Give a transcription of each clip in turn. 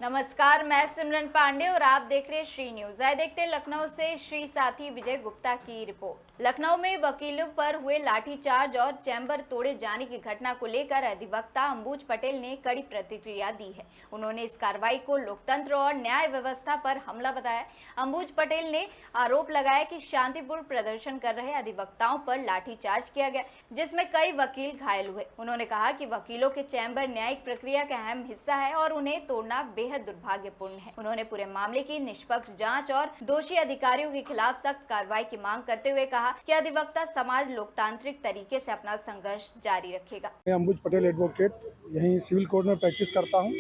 नमस्कार, मैं सिमरन पांडे और आप देख रहे हैं श्री न्यूज। आए देखते हैं लखनऊ से श्री साथी विजय गुप्ता की रिपोर्ट। लखनऊ में वकीलों पर हुए लाठीचार्ज और चैम्बर तोड़े जाने की घटना को लेकर अधिवक्ता अंबुज पटेल ने कड़ी प्रतिक्रिया दी है। उन्होंने इस कार्रवाई को लोकतंत्र और न्याय व्यवस्था पर हमला बताया। अंबुज पटेल ने आरोप लगाया कि शांतिपूर्ण प्रदर्शन कर रहे अधिवक्ताओं पर लाठीचार्ज किया गया, जिसमें कई वकील घायल हुए। उन्होंने कहा कि वकीलों के चैम्बर न्यायिक प्रक्रिया का अहम हिस्सा है और उन्हें तोड़ना बेहद दुर्भाग्यपूर्ण है। उन्होंने पूरे मामले की निष्पक्ष जांच और दोषी अधिकारियों के खिलाफ सख्त कार्रवाई की मांग करते हुए कहा कि अधिवक्ता समाज लोकतांत्रिक तरीके से अपना संघर्ष जारी रखेगा। मैं अंबुज पटेल एडवोकेट यहीं सिविल कोर्ट में प्रैक्टिस करता हूं।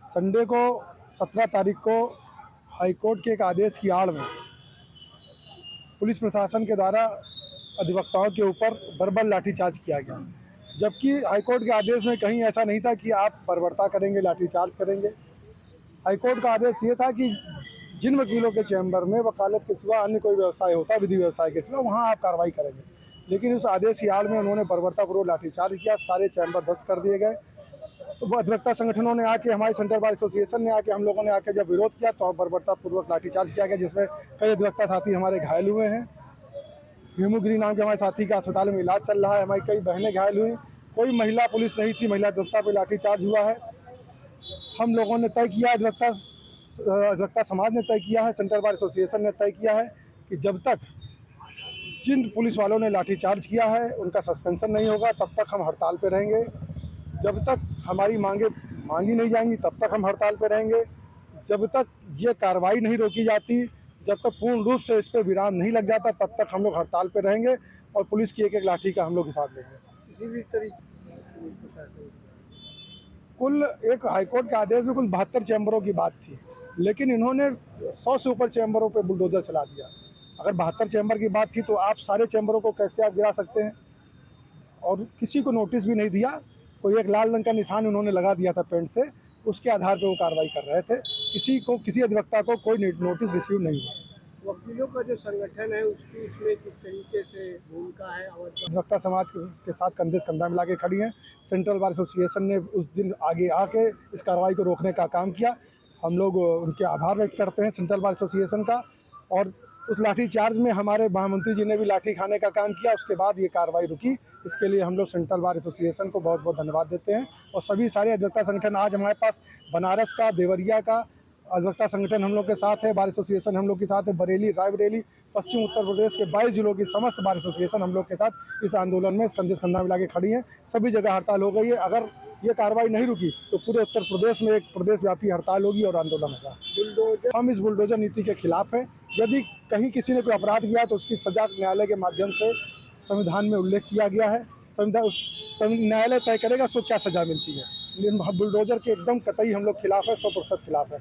संडे को 17 तारीख को हाईकोर्ट के एक आदेश की आड़ में पुलिस प्रशासन के द्वारा अधिवक्ताओं के ऊपर बर्बर लाठीचार्ज किया गया, जबकि हाईकोर्ट के आदेश में कहीं ऐसा नहीं था कि आप बर्बरता करेंगे, लाठीचार्ज करेंगे। हाईकोर्ट का आदेश ये था कि जिन वकीलों के चैम्बर में वकालत के सिवा अन्य कोई व्यवसाय होता, विधि व्यवसाय के सिवा, वहाँ आप कार्रवाई करेंगे। लेकिन उस आदेश की आड़ में उन्होंने बर्बरतापूर्वक लाठीचार्ज किया, सारे चैम्बर ध्वस्त कर दिए गए। तो अधिवक्ता संगठनों ने आके, हमारे सेंट्रल बार एसोसिएशन ने आके, हम लोगों ने आके जब विरोध किया तो बर्बरतापूर्वक लाठीचार्ज किया गया, जिसमें कई अधिवक्ता साथी हमारे घायल हुए हैं। हेमूगिरी नाम के हमारे साथी का अस्पताल में इलाज चल रहा है। हमारी कई बहनें घायल हुई। कोई महिला पुलिस नहीं थी, महिला अधिवक्ता पर लाठीचार्ज हुआ है। हम लोगों ने तय किया, अधिवक्ता समाज ने तय किया है, सेंट्रल बार एसोसिएशन ने तय किया है कि जब तक जिन पुलिस वालों ने लाठीचार्ज किया है उनका सस्पेंशन नहीं होगा, तब तक हम हड़ताल पे रहेंगे। जब तक हमारी मांगे मांगी नहीं जाएंगी तब तक हम हड़ताल पे रहेंगे। जब तक ये कार्रवाई नहीं रोकी जाती, जब तक पूर्ण रूप से इस पर विराम नहीं लग जाता, तब तक हम लोग हड़ताल पे रहेंगे और पुलिस की एक एक लाठी का हम लोग हिसाब लेंगे। किसी भी तरीके कुल एक हाईकोर्ट के आदेश में कुल 72 चैम्बरों की बात थी, लेकिन इन्होंने 100 से ऊपर चैम्बरों पे बुलडोजर चला दिया। अगर 72 चैम्बर की बात थी तो आप सारे चैम्बरों को कैसे आप गिरा सकते हैं? और किसी को नोटिस भी नहीं दिया। कोई एक लाल रंग का निशान उन्होंने लगा दिया था पेंट से, उसके आधार पर वो कार्रवाई कर रहे थे। किसी अधिवक्ता को कोई नोटिस रिसीव नहीं हुआ। वकीलों का जो संगठन है उसकी इसमें किस तरीके से भूमिका है? अधिवक्ता समाज के साथ कंधे से कंधा मिला के खड़ी हैं। सेंट्रल बार एसोसिएशन ने उस दिन आगे आके इस कार्रवाई को रोकने का काम किया। हम लोग उनके आभार व्यक्त करते हैं सेंट्रल बार एसोसिएशन का। और उस लाठी चार्ज में हमारे महामंत्री जी ने भी लाठी खाने का काम किया, उसके बाद ये कार्रवाई रुकी। इसके लिए हम लोग सेंट्रल बार एसोसिएशन को बहुत बहुत धन्यवाद देते हैं। और सभी सारे अधिवक्ता संगठन, आज हमारे पास बनारस का, देवरिया का अधिवक्ता संगठन हम लोग के साथ है, बार एसोसिएशन हम लोग के साथ है, बरेली, रायबरेली, पश्चिम उत्तर प्रदेश के 22 जिलों की समस्त बार एसोसिएशन हम लोग के साथ इस आंदोलन में कंधे से कंधा मिला के खड़ी हैं। सभी जगह हड़ताल हो गई है। अगर ये कार्रवाई नहीं रुकी तो पूरे उत्तर प्रदेश में एक प्रदेश व्यापी हड़ताल होगी और आंदोलन होगा। हम इस बुलडोजर नीति के खिलाफ हैं। यदि कहीं किसी ने कोई अपराध किया तो उसकी सजा न्यायालय के माध्यम से संविधान में उल्लेख किया गया है। न्यायालय तय करेगा उसको क्या सजा मिलती है। बुलडोजर के एकदम कतई हम लोग खिलाफ है, 100% खिलाफ है।